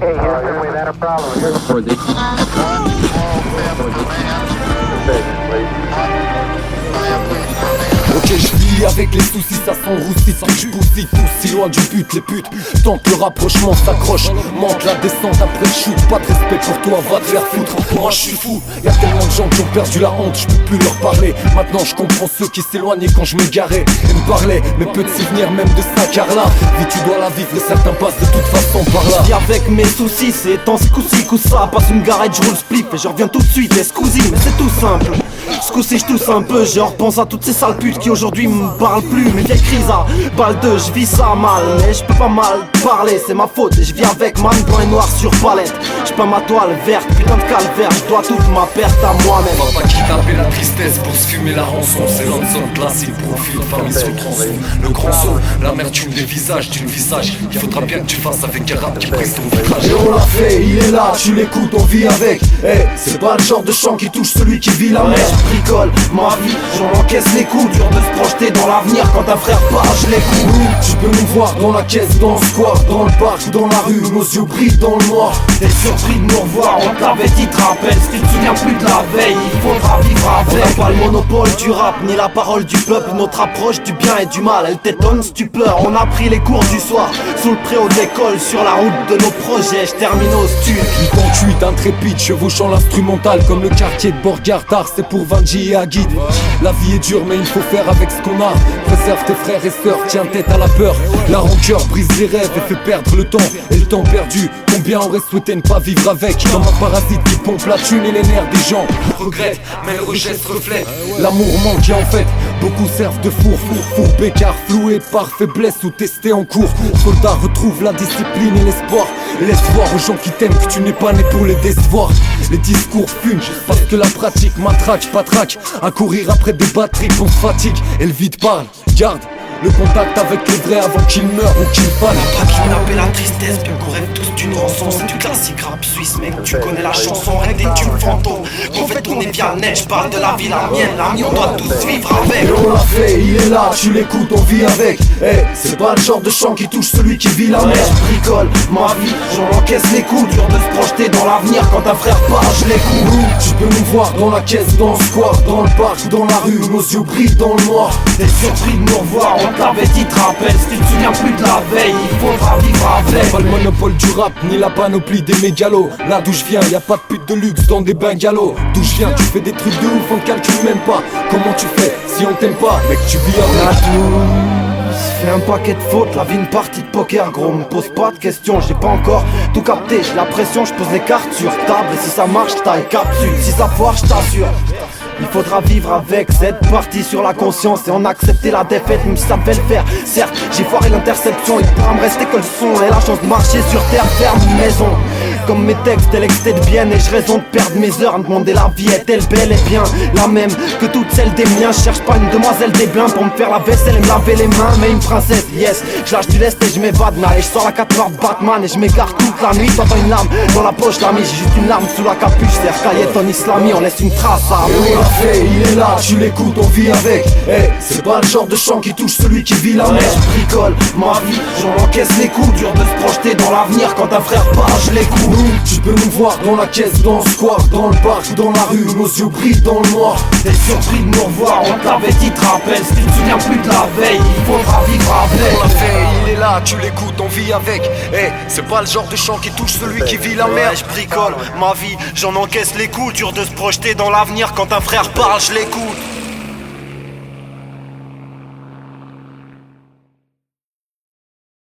Okay, Houston, we've had a problem here. Ok, je vis avec les soucis, ça s'enroussit, ça poussille tous si loin du but, les putes. Tant que le rapprochement s'accroche, monte la descente après le shoot. Pas de respect pour toi, va te faire foutre. Moi je suis fou, y'a tellement de gens qui ont perdu la honte, je peux plus leur parler. Maintenant je comprends ceux qui s'éloignaient quand je m'égarais et me parlaient, mais peu de souvenirs même de ça car là, vie tu dois la vivre et certains passent de toute façon par là. Je vis avec mes soucis, c'est temps coup-ci, coup-ça. Passe une garette, je roule spliff et je reviens tout de suite, excusez, mais c'est tout simple. Ce coup-ci je tousse un peu, je repense à toutes ces sales putes qui aujourd'hui me parlent plus. Mes vieilles crises à balle 2, je vis ça mal, mais je peux pas mal parler, c'est ma faute et je vis avec man blanc et noir sur palette. Je peins ma toile verte, putain de calvaire, je dois toute ma perte à moi-même. On va pas kidnapper la tristesse pour se fumer la rançon. C'est l'homme classique, profil, famille sous tronçon. Le grand saut, l'amertume des visages d'une visage. Il faudra bien que tu fasses avec un rap qui brise ton visage. Et on l'a fait, il est là, tu l'écoutes, on vit avec. Eh, c'est pas le genre de chant qui touche celui qui vit la mer. Je bricole ma vie, j'en encaisse les coups. Dur de se projeter dans l'avenir quand un frère part, je l'écoute. Tu peux nous voir dans la caisse, dans le square, dans le parc, dans la rue, nos yeux brillent dans le noir. T'es surpris de nous revoir, on t'avait dit, te rappelle. Si tu te souviens plus de la veille, il faudra vivre avec. On n'a pas le monopole du rap, ni la parole du peuple. Notre approche du bien et du mal, elle t'étonne si tu pleures. On a pris les cours du soir, sous le préau de l'école. Sur la route de nos projets, je termine au stud. 88 intrépide, chevauchant l'instrumental. Comme le quartier de Borgardard, c'est pour Vanji et Aguide. La vie est dure mais il faut faire avec ce qu'on a. Préserve tes frères et sœurs, tiens tête à la peur. La rancœur brise les rêves et fait perdre le temps. Et le temps perdu, combien aurait souhaité ne pas vivre avec. Comme un parasite qui pompe la thune et les nerfs des gens. Regrette, mais le rejet se reflète. L'amour manque et en fait, beaucoup servent de four bécard, floué par faiblesse ou testé en cours. Soldat retrouve la discipline et l'espoir. Laisse voir aux gens qui t'aiment que tu n'es pas né pour les décevoir. Les discours fument parce que la pratique matraque, patraque. À courir après des batteries qu'on se fatigue. Et le vide parle, garde le contact avec les vrais avant qu'ils meurent ou qu'ils fassent. Pas kidnapper la tristesse, bien qu'on rêve tous d'une rançon. C'est du classique rap suisse, mec, tu connais la chanson. Règle des tubes fantômes, qu'on fait tourner bien net. Je parle de la vie, la mienne, on doit tous vivre avec. Et on l'a fait, il est là, tu l'écoutes, on vit avec. Eh, c'est pas le genre de chant qui touche celui qui vit la mer. Je bricole ma vie, j'en encaisse les coups. Dur de se projeter dans l'avenir quand un frère part, je l'écoute. Tu peux nous voir dans la caisse, dans le square, dans le parc, dans la rue, nos yeux brillent dans le noir. T'es surpris de nous revoir, on t'avait dit, te rappelle. Si tu te souviens plus de la veille, il faudra vivre avec. Pas le monopole du rap, ni la panoplie des mégalos. Là d'où je viens, y'a pas de pute de luxe dans des bungalows. D'où je viens, tu fais des trucs de ouf, on te calcule même pas. Comment tu fais si on t'aime pas, mec, tu vis On a avec. tous fait un paquet de fautes, la vie une partie de poker, gros, me pose pas de questions, j'ai pas encore tout capté, j'ai la pression, je pose les cartes sur table, et si ça marche, taille capsule, si ça foire, je t'assure. Il faudra vivre avec cette partie sur la conscience et en accepter la défaite, même si ça devait le faire. Certes, j'ai foiré l'interception, il pourra me rester que le son et la chance de marcher sur terre ferme maison. Comme mes textes, elle excès de bien et je raison de perdre mes heures à me demander la vie est-elle belle et bien la même que toutes celles des miens. Je cherche pas une demoiselle des blins pour me faire la vaisselle et me laver les mains, mais une princesse, yes. Je lâche du lest et je m'évade, mais allez, je sors la 4 heures de Batman et je m'égare toute la nuit. T'entends une larme dans la poche, l'ami, j'ai juste une larme sous la capuche. C'est Kayeton Islami, on laisse une trace à Fait, il est là, tu l'écoutes, on vit avec. Eh, c'est pas le genre de chant qui touche celui qui vit la mer. Je bricole ma vie, j'en encaisse les coups. Dur de se projeter dans l'avenir quand un frère part, je l'écoute. Tu peux nous voir dans la caisse, dans le square, dans le parc, dans la rue, nos yeux brillent dans le noir. T'es surpris de nous revoir, on t'avait dit, te rappelle. Si tu te souviens plus de la veille, il faudra vivre avec. On l'a fait, il est là, tu l'écoutes, on vit avec. Eh, c'est pas le genre de chant qui touche celui qui vit la mer. Je bricole ma vie, j'en encaisse les coups. Dur de se projeter dans l'avenir quand un frère parle, je l'écoute.